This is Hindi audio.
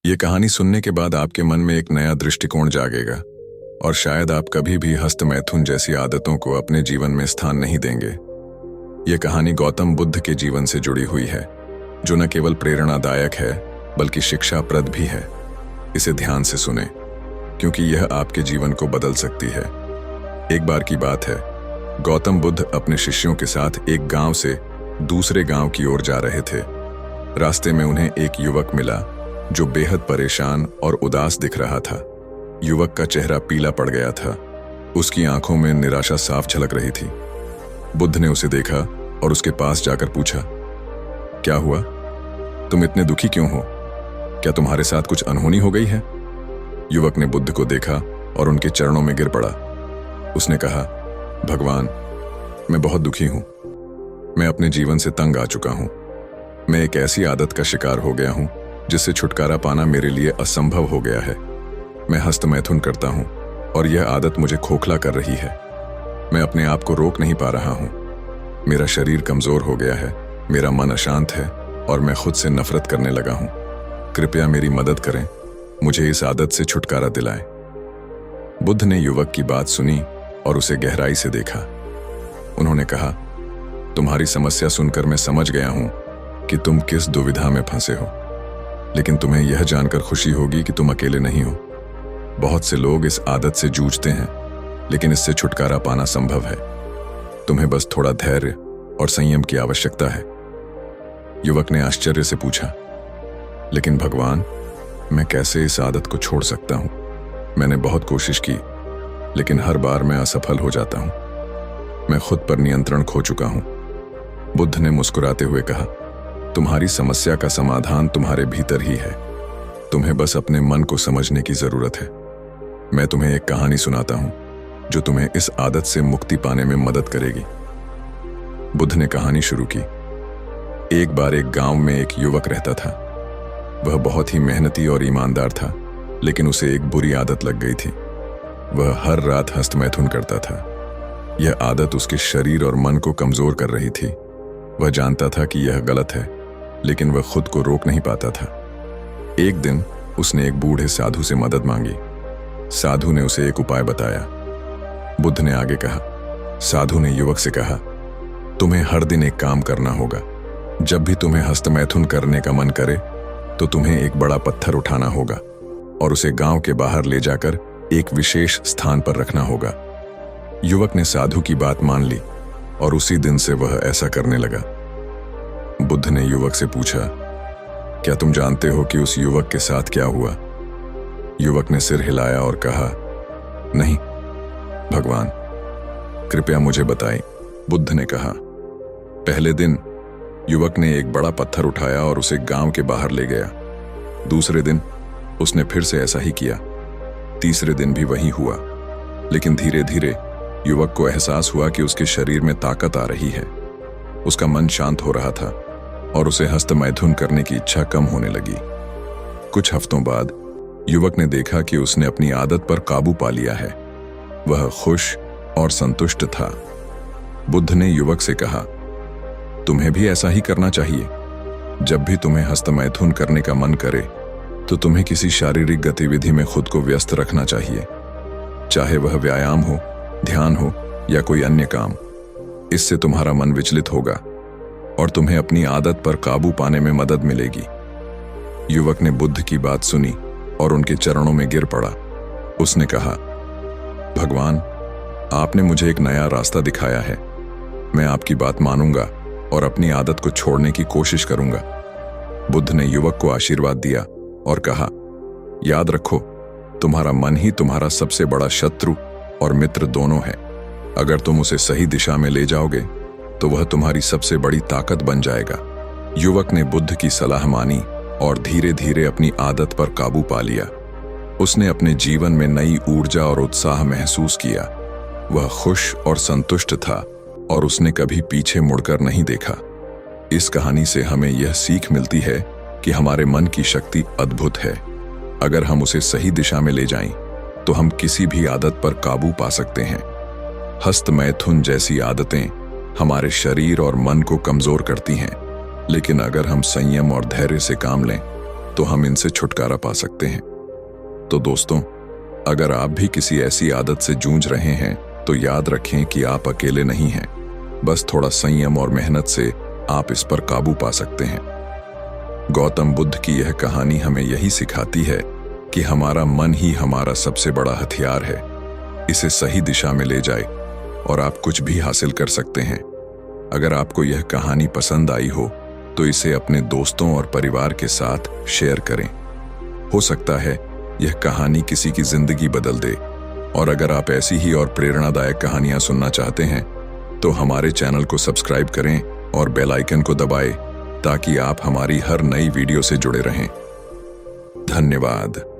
ये कहानी सुनने के बाद आपके मन में एक नया दृष्टिकोण जागेगा और शायद आप कभी भी हस्त मैथुन जैसी आदतों को अपने जीवन में स्थान नहीं देंगे। ये कहानी गौतम बुद्ध के जीवन से जुड़ी हुई है, जो न केवल प्रेरणादायक है बल्कि शिक्षाप्रद भी है। इसे ध्यान से सुने, क्योंकि यह आपके जीवन को बदल सकती है। एक बार की बात है, गौतम बुद्ध अपने शिष्यों के साथ एक गांव से दूसरे गांव की ओर जा रहे थे। रास्ते में उन्हें एक युवक मिला जो बेहद परेशान और उदास दिख रहा था। युवक का चेहरा पीला पड़ गया था, उसकी आंखों में निराशा साफ झलक रही थी। बुद्ध ने उसे देखा और उसके पास जाकर पूछा, क्या हुआ? तुम इतने दुखी क्यों हो? क्या तुम्हारे साथ कुछ अनहोनी हो गई है? युवक ने बुद्ध को देखा और उनके चरणों में गिर पड़ा। उसने कहा, भगवान, मैं बहुत दुखी हूं। मैं अपने जीवन से तंग आ चुका हूं। मैं एक ऐसी आदत का शिकार हो गया हूं जिससे छुटकारा पाना मेरे लिए असंभव हो गया है। मैं हस्त मैथुन करता हूं और यह आदत मुझे खोखला कर रही है। मैं अपने आप को रोक नहीं पा रहा हूं। मेरा शरीर कमजोर हो गया है, मेरा मन अशांत है और मैं खुद से नफरत करने लगा हूं। कृपया मेरी मदद करें, मुझे इस आदत से छुटकारा दिलाएं। बुद्ध ने युवक की बात सुनी और उसे गहराई से देखा। उन्होंने कहा, तुम्हारी समस्या सुनकर मैं समझ गया हूं कि तुम किस दुविधा में फंसे हो, लेकिन तुम्हें यह जानकर खुशी होगी कि तुम अकेले नहीं हो। बहुत से लोग इस आदत से जूझते हैं, लेकिन इससे छुटकारा पाना संभव है। तुम्हें बस थोड़ा धैर्य और संयम की आवश्यकता है। युवक ने आश्चर्य से पूछा, लेकिन भगवान, मैं कैसे इस आदत को छोड़ सकता हूं? मैंने बहुत कोशिश की, लेकिन हर बार मैं असफल हो जाता हूं। मैं खुद पर नियंत्रण खो चुका हूं। बुद्ध ने मुस्कुराते हुए कहा, तुम्हारी समस्या का समाधान तुम्हारे भीतर ही है। तुम्हें बस अपने मन को समझने की जरूरत है। मैं तुम्हें एक कहानी सुनाता हूं जो तुम्हें इस आदत से मुक्ति पाने में मदद करेगी। बुद्ध ने कहानी शुरू की। एक बार एक गांव में एक युवक रहता था। वह बहुत ही मेहनती और ईमानदार था, लेकिन उसे एक बुरी आदत लग गई थी। वह हर रात हस्त मैथुन करता था। यह आदत उसके शरीर और मन को कमजोर कर रही थी। वह जानता था कि यह गलत है, लेकिन वह खुद को रोक नहीं पाता था। एक दिन उसने एक बूढ़े साधु से मदद मांगी। साधु ने उसे एक उपाय बताया। बुद्ध ने आगे कहा, साधु ने युवक से कहा, तुम्हें हर दिन एक काम करना होगा। जब भी तुम्हें हस्त मैथुन करने का मन करे तो तुम्हें एक बड़ा पत्थर उठाना होगा और उसे गांव के बाहर ले जाकर एक विशेष स्थान पर रखना होगा। युवक ने साधु की बात मान ली और उसी दिन से वह ऐसा करने लगा। बुद्ध ने युवक से पूछा, क्या तुम जानते हो कि उस युवक के साथ क्या हुआ? युवक ने सिर हिलाया और कहा, नहीं भगवान, कृपया मुझे बताएं। बुद्ध ने कहा, पहले दिन युवक ने एक बड़ा पत्थर उठाया और उसे गांव के बाहर ले गया। दूसरे दिन उसने फिर से ऐसा ही किया। तीसरे दिन भी वही हुआ, लेकिन धीरे धीरे युवक को एहसास हुआ कि उसके शरीर में ताकत आ रही है। उसका मन शांत हो रहा था और उसे हस्त मैथुन करने की इच्छा कम होने लगी। कुछ हफ्तों बाद युवक ने देखा कि उसने अपनी आदत पर काबू पा लिया है। वह खुश और संतुष्ट था। बुद्ध ने युवक से कहा, तुम्हें भी ऐसा ही करना चाहिए। जब भी तुम्हें हस्त मैथुन करने का मन करे तो तुम्हें किसी शारीरिक गतिविधि में खुद को व्यस्त रखना चाहिए, चाहे वह व्यायाम हो, ध्यान हो या कोई अन्य काम। इससे तुम्हारा मन विचलित होगा और तुम्हें अपनी आदत पर काबू पाने में मदद मिलेगी। युवक ने बुद्ध की बात सुनी और उनके चरणों में गिर पड़ा। उसने कहा, भगवान, आपने मुझे एक नया रास्ता दिखाया है। मैं आपकी बात मानूंगा और अपनी आदत को छोड़ने की कोशिश करूंगा। बुद्ध ने युवक को आशीर्वाद दिया और कहा, याद रखो, तुम्हारा मन ही तुम्हारा सबसे बड़ा शत्रु और मित्र दोनों है। अगर तुम उसे सही दिशा में ले जाओगे तो वह तुम्हारी सबसे बड़ी ताकत बन जाएगा। युवक ने बुद्ध की सलाह मानी और धीरे धीरे अपनी आदत पर काबू पा लिया। उसने अपने जीवन में नई ऊर्जा और उत्साह महसूस किया। वह खुश और संतुष्ट था और उसने कभी पीछे मुड़कर नहीं देखा। इस कहानी से हमें यह सीख मिलती है कि हमारे मन की शक्ति अद्भुत है। अगर हम उसे सही दिशा में ले जाएं तो हम किसी भी आदत पर काबू पा सकते हैं। हस्त मैथुन जैसी आदतें हमारे शरीर और मन को कमजोर करती हैं, लेकिन अगर हम संयम और धैर्य से काम लें तो हम इनसे छुटकारा पा सकते हैं। तो दोस्तों, अगर आप भी किसी ऐसी आदत से जूझ रहे हैं तो याद रखें कि आप अकेले नहीं हैं। बस थोड़ा संयम और मेहनत से आप इस पर काबू पा सकते हैं। गौतम बुद्ध की यह कहानी हमें यही सिखाती है कि हमारा मन ही हमारा सबसे बड़ा हथियार है। इसे सही दिशा में ले जाए और आप कुछ भी हासिल कर सकते हैं। अगर आपको यह कहानी पसंद आई हो तो इसे अपने दोस्तों और परिवार के साथ शेयर करें। हो सकता है यह कहानी किसी की जिंदगी बदल दे। और अगर आप ऐसी ही और प्रेरणादायक कहानियां सुनना चाहते हैं तो हमारे चैनल को सब्सक्राइब करें और बेल आइकन को दबाएं ताकि आप हमारी हर नई वीडियो से जुड़े रहें। धन्यवाद।